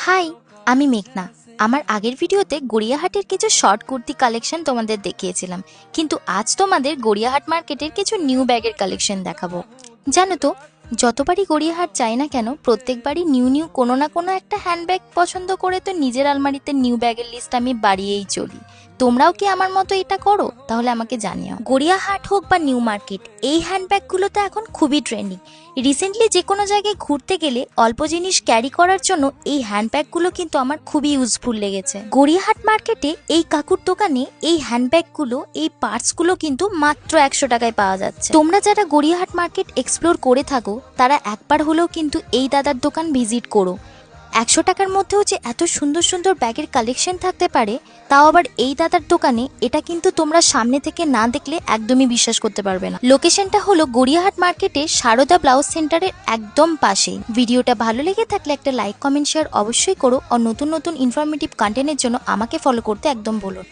High, আমি মেঘনা। আমার আগের ভিডিওতে গড়িয়াহাটের কিছু শর্ট কুর্তি কালেকশন তোমাদের দেখিয়েছিলাম, কিন্তু আজ তোমাদের গড়িয়াহাট মার্কেটের কিছু নিউ ব্যাগের কালেকশন দেখাবো। জানো তো, যতবারই গড়িয়াহাট যাই না কেন প্রত্যেকবারই নিউ নিউ কোনো না কোনো একটা হ্যান্ডব্যাগ পছন্দ করে তো নিজের আলমারিতে নিউ ব্যাগের লিস্ট আমি বাড়িয়েই চলি। তোমরাও কি আমার মতো এটা করো? তাহলে আমাকে জানিও। গড়িয়াহাট হোক বা নিউ মার্কেট, এই হ্যান্ডব্যাগগুলো তো এখন খুবই ট্রেন্ডিং। রিসেন্টলি যে কোনো জায়গায় ঘুরতে গেলে অল্প জিনিস ক্যারি করার জন্য এই হ্যান্ডব্যাগগুলো কিন্তু আমার খুবই ইউজফুল লেগেছে। গড়িয়াহাট মার্কেটে এই কাকুর দোকানে এই হ্যান্ডব্যাগগুলো, এই পার্টসগুলো কিন্তু মাত্র 100 টাকায় পাওয়া যাচ্ছে। তোমরা যারা গড়িয়াহাট মার্কেট এক্সপ্লোর করে থাকো তারা একবার হলেও কিন্তু এই দাদার দোকান ভিজিট করো। 100 টাকার মধ্যেও যে এত সুন্দর সুন্দর ব্যাগের কালেকশন থাকতে পারে, তাও আবার এই দাদার দোকানে, এটা কিন্তু তোমরা সামনে থেকে না দেখলে একদমই বিশ্বাস করতে পারবে না। লোকেশনটা হলো গড়িয়াহাট মার্কেটে সারদা ব্লাউজ সেন্টারের একদম পাশেই। ভিডিওটা ভালো লেগে থাকলে একটা লাইক, কমেন্ট, শেয়ার অবশ্যই করো। আর নতুন নতুন ইনফরমেটিভ কন্টেন্টের জন্য আমাকে ফলো করতে একদম বলো না।